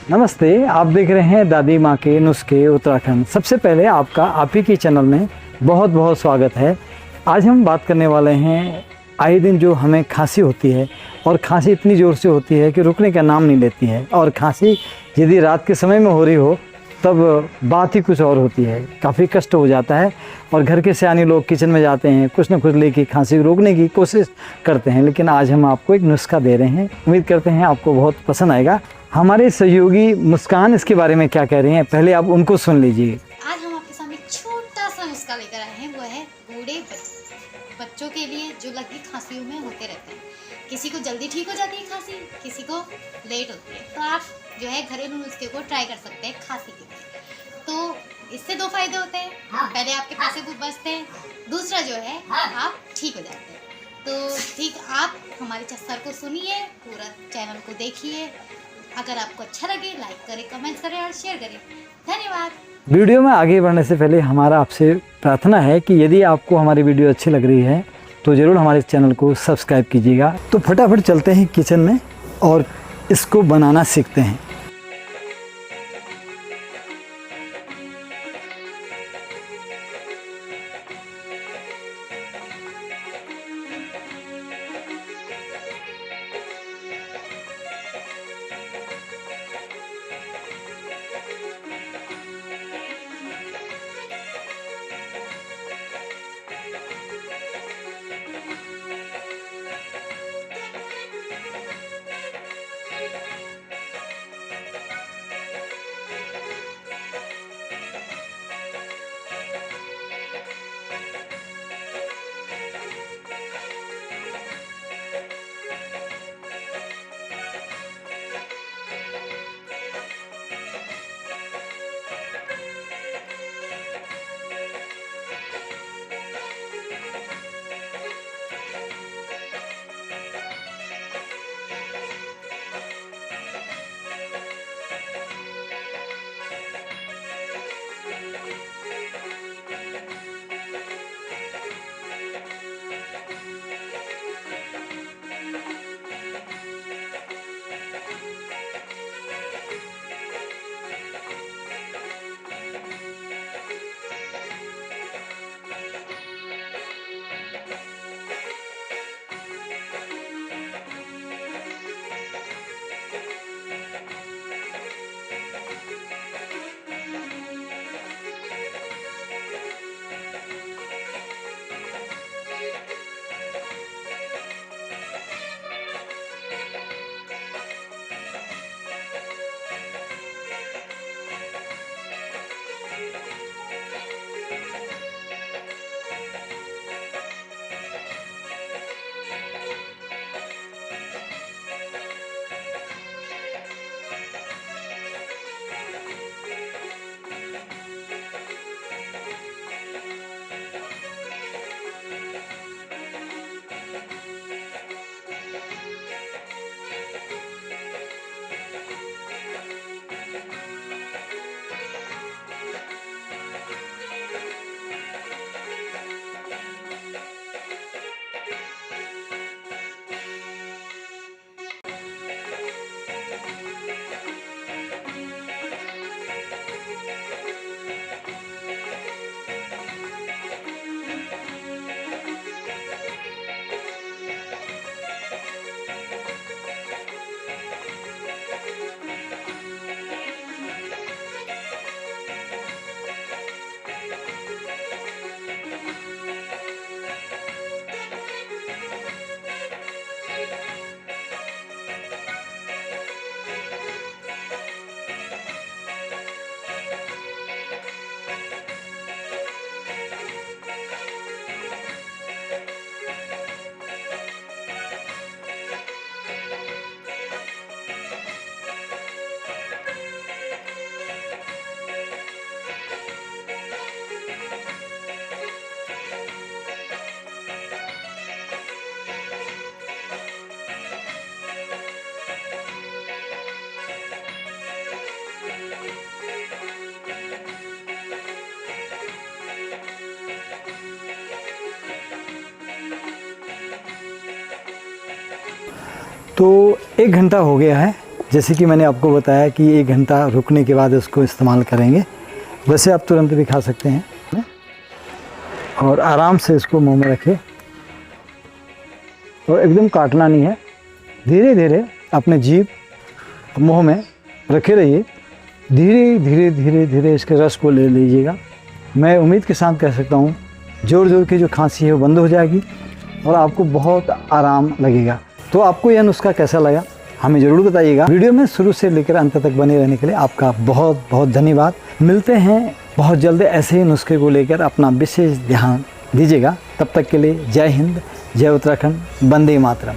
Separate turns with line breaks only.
नमस्ते, आप देख रहे हैं दादी माँ के नुस्खे उत्तराखंड। सबसे पहले आपका आप ही के चैनल में बहुत बहुत स्वागत है। आज हम बात करने वाले हैं आए दिन जो हमें खांसी होती है और खांसी इतनी ज़ोर से होती है कि रुकने का नाम नहीं लेती है। और खांसी यदि रात के समय में हो रही हो तब बात ही कुछ और होती है, काफ़ी कष्ट हो जाता है। और घर के सियाने लोग किचन में जाते हैं, कुछ ना कुछ लेके खांसी रोकने की कोशिश करते हैं। लेकिन आज हम आपको एक नुस्खा दे रहे हैं, उम्मीद करते हैं आपको बहुत पसंद आएगा। हमारे सहयोगी मुस्कान इसके बारे में क्या कह रही हैं, पहले आप उनको सुन लीजिए।
आज हम आपके सामने छोटा सा नुस्खा लेकर आए हैं। वो है बूढ़े बच्चों के लिए जो लगी खांसियों में होते रहते हैं। किसी को जल्दी ठीक हो जाती है खांसी, किसी को लेट होती है। तो आप जो है घरेलू नुस्खे को ट्राई कर सकते हैं खांसी के लिए। तो इससे दो फायदे होते हैं। पहले आपके पैसे को बचते हैं, दूसरा जो है आप ठीक हो जाते हैं। तो ठीक, आप हमारे सर को सुनिए, पूरा चैनल को देखिए। अगर आपको अच्छा लगे लाइक करें, कमेंट करें और शेयर करें। धन्यवाद।
वीडियो में आगे बढ़ने से पहले हमारा आपसे प्रार्थना है कि यदि आपको हमारी वीडियो अच्छी लग रही है तो ज़रूर हमारे चैनल को सब्सक्राइब कीजिएगा। तो फटाफट चलते हैं किचन में और इसको बनाना सीखते हैं। तो 1 घंटा हो गया है जैसे कि मैंने आपको बताया कि 1 घंटा रुकने के बाद उसको इस्तेमाल करेंगे। वैसे आप तुरंत भी खा सकते हैं और आराम से इसको मुंह में रखें और एकदम काटना नहीं है, धीरे धीरे अपने जीभ मुंह में रखे रहिए, धीरे धीरे धीरे धीरे इसके रस को ले लीजिएगा। मैं उम्मीद के साथ कह सकता हूँ जोर जोर की जो खांसी है वो बंद हो जाएगी और आपको बहुत आराम लगेगा। तो आपको यह नुस्खा कैसा लगा हमें ज़रूर बताइएगा। वीडियो में शुरू से लेकर अंत तक बने रहने के लिए आपका बहुत बहुत धन्यवाद। मिलते हैं बहुत जल्द ऐसे ही नुस्खे को लेकर, अपना विशेष ध्यान दीजिएगा। तब तक के लिए जय हिंद, जय उत्तराखंड, वंदे मातरम।